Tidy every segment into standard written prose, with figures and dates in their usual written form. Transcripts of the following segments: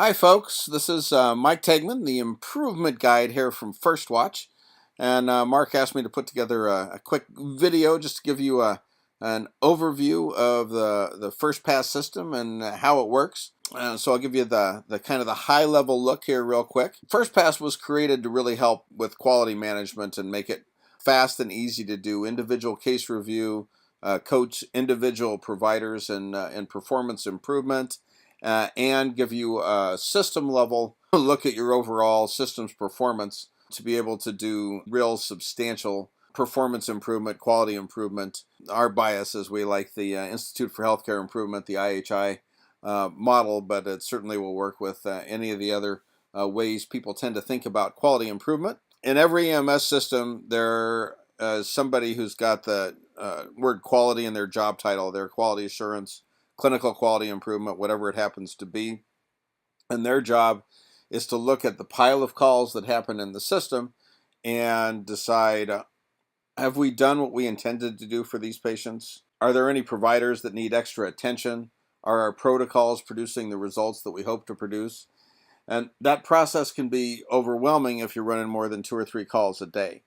Hi, folks. This is Mike Tegman, the improvement guide here from First Watch. And Mark asked me to put together a quick video just to give you an overview of the FirstPass system and how it works. So I'll give you the kind of the high level look here real quick. FirstPass was created to really help with quality management and make it fast and easy to do individual case review, coach individual providers and performance improvement, and give you a system level look at your overall system's performance to be able to do real substantial performance improvement, quality improvement. Our bias is we like the Institute for Healthcare Improvement, the IHI model, but it certainly will work with any of the other ways people tend to think about quality improvement. In every EMS system, there is somebody who's got the word quality in their job title, their quality assurance, clinical quality improvement, whatever it happens to be. And their job is to look at the pile of calls that happen in the system and decide, have we done what we intended to do for these patients? Are there any providers that need extra attention? Are our protocols producing the results that we hope to produce? And that process can be overwhelming if you're running more than 2 or 3 calls a day.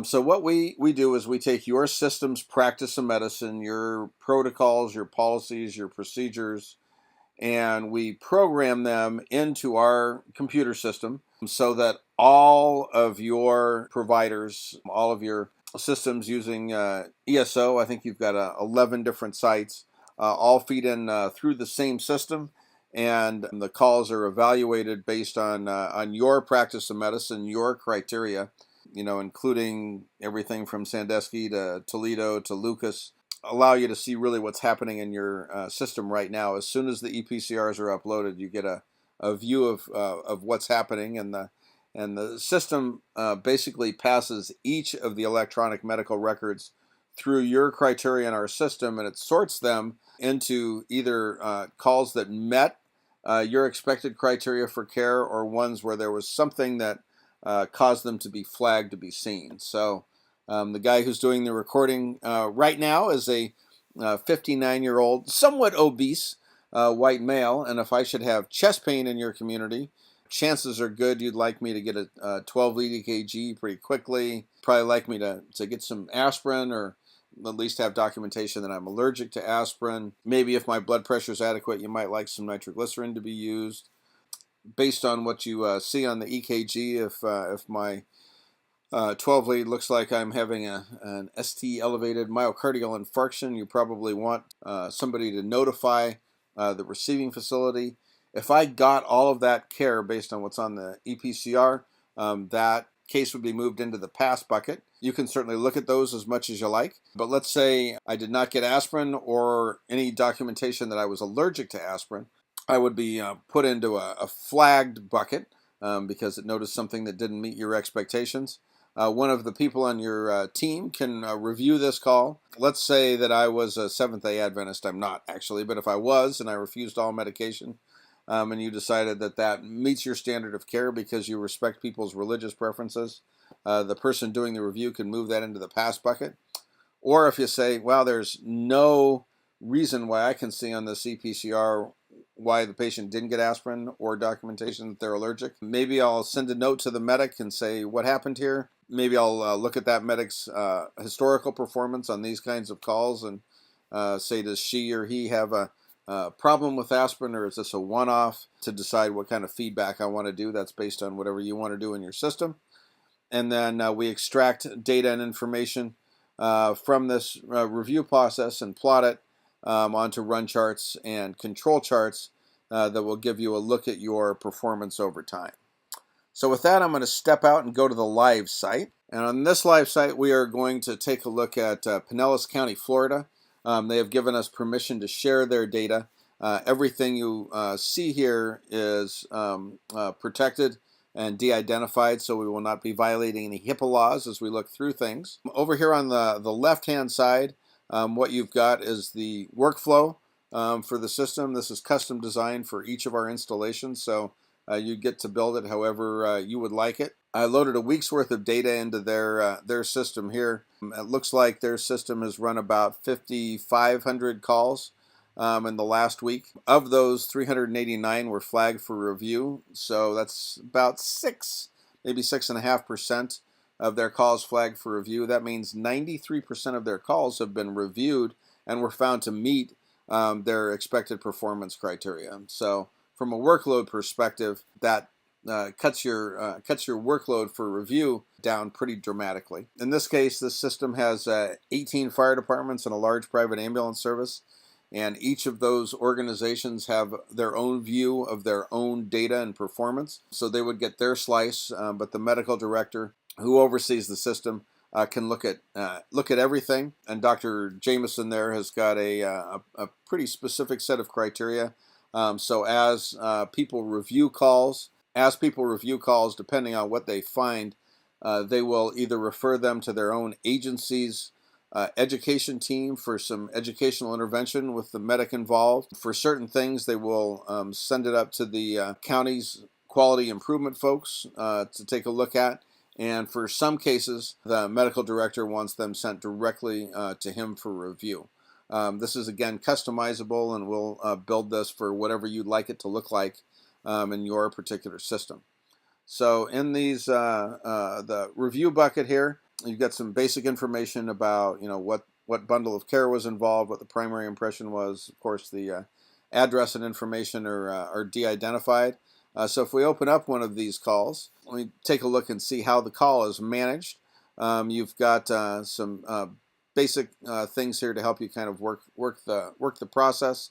So what we do is we take your system's practice of medicine, your protocols, your policies, your procedures, and we program them into our computer system so that all of your providers, all of your systems using ESO, I think you've got 11 different sites, all feed in through the same system, and the calls are evaluated based on your practice of medicine, your criteria, including everything from Sandusky to Toledo to Lucas, allow you to see really what's happening in your system right now. As soon as the EPCRs are uploaded, you get a view of what's happening, and the system basically passes each of the electronic medical records through your criteria in our system, and it sorts them into either calls that met your expected criteria for care or ones where there was something that caused them to be flagged to be seen. So the guy who's doing the recording right now is a 59-year-old, somewhat obese white male, and if I should have chest pain in your community, chances are good you'd like me to get a 12 lead EKG pretty quickly. Probably like me to get some aspirin, or at least have documentation that I'm allergic to aspirin. Maybe if my blood pressure is adequate, you might like some nitroglycerin to be used. Based on what you see on the EKG, if my 12 lead looks like I'm having an ST elevated myocardial infarction, you probably want somebody to notify the receiving facility. If I got all of that care based on what's on the EPCR, that case would be moved into the pass bucket. You can certainly look at those as much as you like, but let's say I did not get aspirin or any documentation that I was allergic to aspirin. I would be put into a flagged bucket because it noticed something that didn't meet your expectations. One of the people on your team can review this call. Let's say that I was a Seventh-day Adventist. I'm not, actually, but if I was and I refused all medication, and you decided that that meets your standard of care because you respect people's religious preferences, the person doing the review can move that into the pass bucket. Or if you say, well, there's no reason why I can see on the CPCR why the patient didn't get aspirin or documentation that they're allergic, maybe I'll send a note to the medic and say, what happened here? Maybe I'll look at that medic's historical performance on these kinds of calls and say, does she or he have a problem with aspirin, or is this a one-off, to decide what kind of feedback I want to do. That's based on whatever you want to do in your system. And then we extract data and information from this review process and plot it onto run charts and control charts that will give you a look at your performance over time. So with that, I'm going to step out and go to the live site. And on this live site, we are going to take a look at Pinellas County, Florida. They have given us permission to share their data. Everything you see here is protected and de-identified, so we will not be violating any HIPAA laws as we look through things. Over here on the left-hand side, what you've got is the workflow for the system. This is custom designed for each of our installations, so you get to build it however you would like it. I loaded a week's worth of data into their system here. It looks like their system has run about 5,500 calls in the last week. Of those, 389 were flagged for review, so that's about maybe 6.5% of their calls flagged for review. That means 93% of their calls have been reviewed and were found to meet their expected performance criteria. So from a workload perspective, that cuts your workload for review down pretty dramatically. In this case, this system has 18 fire departments and a large private ambulance service, and each of those organizations have their own view of their own data and performance. So they would get their slice, but the medical director who oversees the system can look at everything. And Dr. Jameson there has got a pretty specific set of criteria. So as people review calls, depending on what they find, they will either refer them to their own agency's education team for some educational intervention with the medic involved. For certain things, they will send it up to the county's quality improvement folks to take a look at. And for some cases, the medical director wants them sent directly to him for review. This is, again, customizable, and we'll build this for whatever you'd like it to look like in your particular system. So in these, the review bucket here, you've got some basic information about, what bundle of care was involved, what the primary impression was. Of course, the address and information are de-identified. So if we open up one of these calls, let me take a look and see how the call is managed. You've got some basic things here to help you kind of work the process.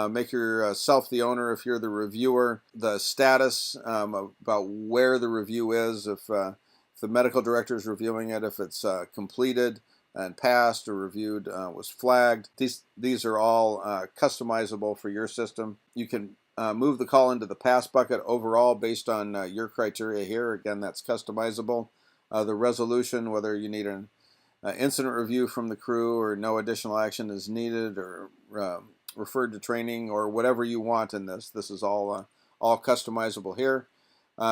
Make yourself the owner if you're the reviewer. The status about where the review is, if the medical director is reviewing it, if it's completed and passed or reviewed, was flagged. These are all customizable for your system. You can move the call into the pass bucket overall based on your criteria here. Again, that's customizable. The resolution, whether you need an incident review from the crew or no additional action is needed, or referred to training, or whatever you want in this. This is all customizable here.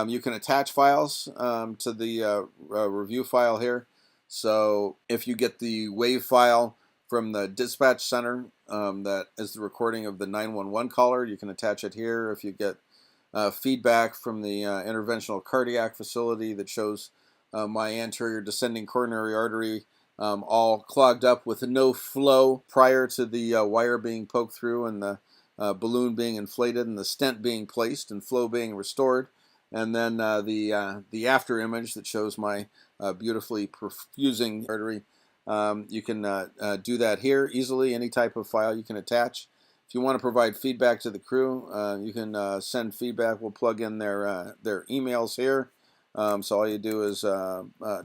You can attach files to the review file here. So if you get the WAV file from the dispatch center that is the recording of the 911 caller, you can attach it here. If you get feedback from the interventional cardiac facility that shows my anterior descending coronary artery all clogged up with no flow prior to the wire being poked through and the balloon being inflated and the stent being placed and flow being restored, and then the after image that shows my beautifully perfusing artery. You can do that here easily. Any type of file you can attach. If you want to provide feedback to the crew, you can send feedback. We'll plug in their emails here. So all you do is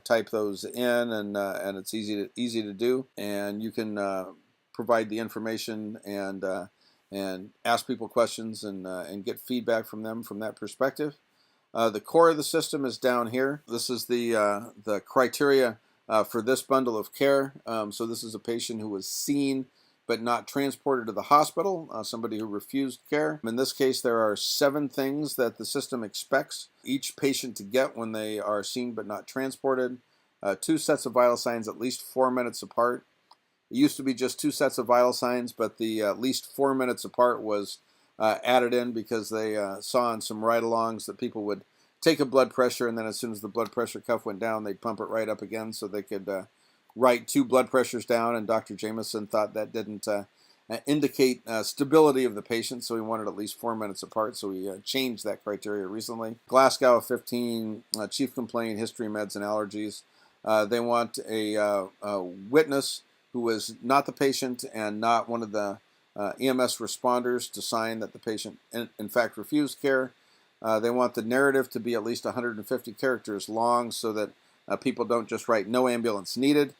type those in, and it's easy to do. And you can provide the information and ask people questions and get feedback from them from that perspective. The core of the system is down here. This is the criteria for this bundle of care. So this is a patient who was seen but not transported to the hospital, somebody who refused care. In this case, there are 7 things that the system expects each patient to get when they are seen but not transported. 2 sets of vital signs at least 4 minutes apart. It used to be just 2 sets of vital signs, but the at least 4 minutes apart was added in because they saw in some ride-alongs that people would take a blood pressure, and then as soon as the blood pressure cuff went down, they'd pump it right up again so they could write 2 blood pressures down, and Dr. Jameson thought that didn't indicate stability of the patient, so he wanted at least 4 minutes apart, so we changed that criteria recently. Glasgow 15, chief complaint, history, meds, and allergies. They want a witness who was not the patient and not one of the EMS responders to sign that the patient in fact refused care. They want the narrative to be at least 150 characters long so that people don't just write "no ambulance needed."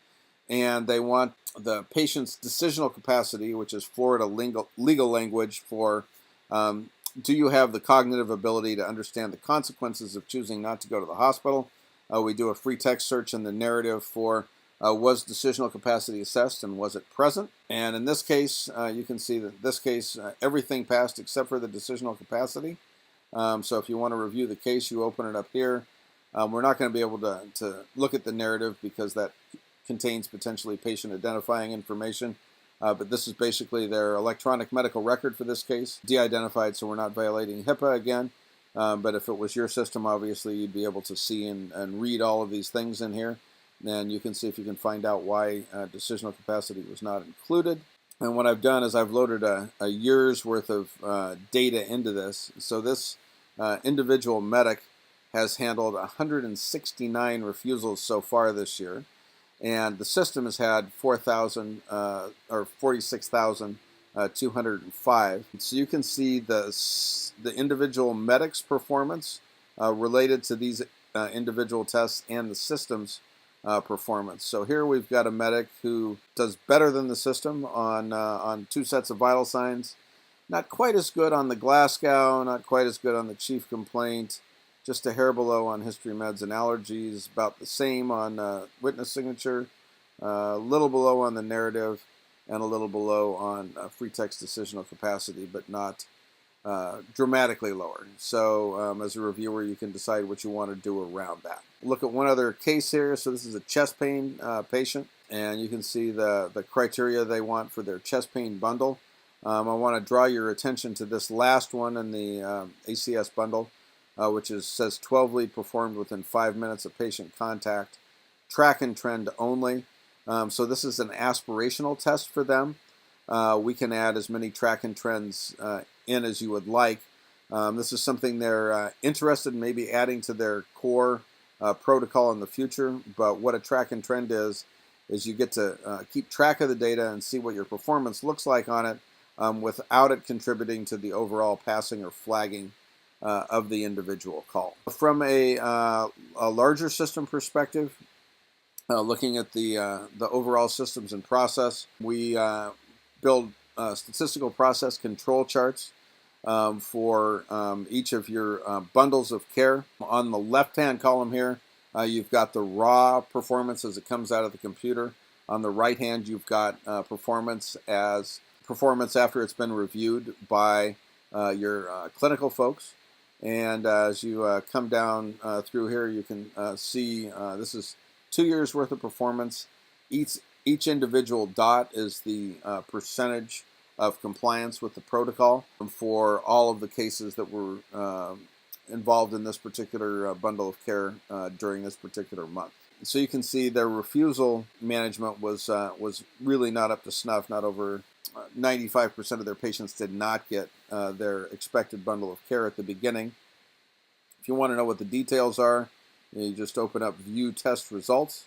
And they want the patient's decisional capacity, which is Florida legal language for do you have the cognitive ability to understand the consequences of choosing not to go to the hospital? We do a free text search in the narrative for was decisional capacity assessed and was it present? And in this case, you can see that in this case, everything passed except for the decisional capacity. So if you want to review the case, you open it up here. We're not going to be able to look at the narrative because that contains potentially patient identifying information. but this is basically their electronic medical record for this case, de-identified, so we're not violating HIPAA again. But if it was your system, obviously you'd be able to see and read all of these things in here. And you can see if you can find out why decisional capacity was not included. And what I've done is I've loaded a year's worth of data into this. So this individual medic has handled 169 refusals so far this year. And the system has had 46,205. So you can see the individual medic's performance related to these individual tests and the system's performance. So here we've got a medic who does better than the system on 2 sets of vital signs. Not quite as good on the Glasgow, not quite as good on the chief complaint. Just a hair below on history, meds, and allergies. About the same on witness signature. A little below on the narrative, and a little below on free text decisional capacity, but not dramatically lower. So as a reviewer, you can decide what you want to do around that. Look at one other case here. So this is a chest pain patient, and you can see the criteria they want for their chest pain bundle. I want to draw your attention to this last one in the ACS bundle, which says 12 lead performed within 5 minutes of patient contact, track and trend only. So this is an aspirational test for them. We can add as many track and trends in as you would like. This is something they're interested in maybe adding to their core protocol in the future. But what a track and trend is you get to keep track of the data and see what your performance looks like on it without it contributing to the overall passing or flagging of the individual call. From a larger system perspective, looking at the overall systems and process, we build statistical process control charts for each of your bundles of care. On the left-hand column here, you've got the raw performance as it comes out of the computer. On the right hand, you've got performance after it's been reviewed by your clinical folks. And as you come down through here, you can see this is 2 years worth of performance. Each individual dot is the percentage of compliance with the protocol for all of the cases that were involved in this particular bundle of care during this particular month. So you can see their refusal management was really not up to snuff. Not over 95% of their patients did not get their expected bundle of care at the beginning. If you want to know what the details are, you just open up View Test Results,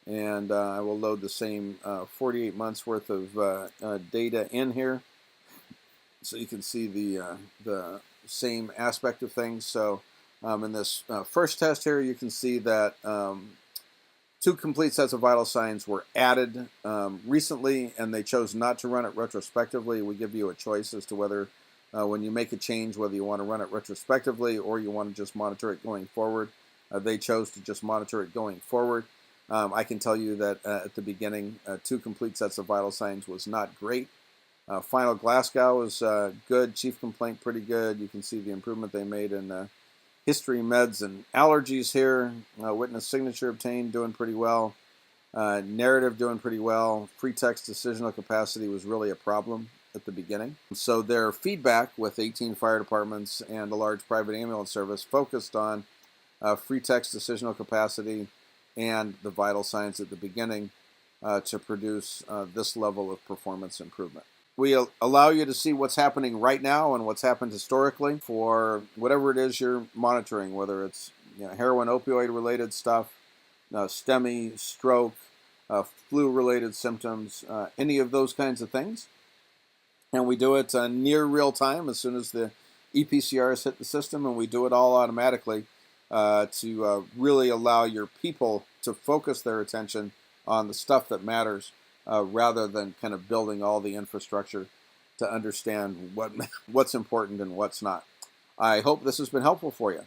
and I will load the same 48 months worth of data in here, so you can see the same aspect of things. So in this first test here, you can see that 2 complete sets of vital signs were added recently, and they chose not to run it retrospectively. We give you a choice as to whether when you make a change, whether you want to run it retrospectively or you want to just monitor it going forward. They chose to just monitor it going forward. I can tell you that at the beginning, 2 complete sets of vital signs was not great. Final Glasgow was good. Chief complaint pretty good. You can see the improvement they made in history, meds, and allergies here. Witness signature obtained, doing pretty well. Narrative doing pretty well. Free text decisional capacity was really a problem at the beginning. So their feedback with 18 fire departments and a large private ambulance service focused on free text decisional capacity and the vital signs at the beginning to produce this level of performance improvement. We allow you to see what's happening right now and what's happened historically for whatever it is you're monitoring, whether it's heroin opioid related stuff, STEMI, stroke, flu related symptoms, any of those kinds of things. And we do it near real time as soon as the EPCRs hit the system, and we do it all automatically to really allow your people to focus their attention on the stuff that matters rather than kind of building all the infrastructure to understand what's important and what's not. I hope this has been helpful for you.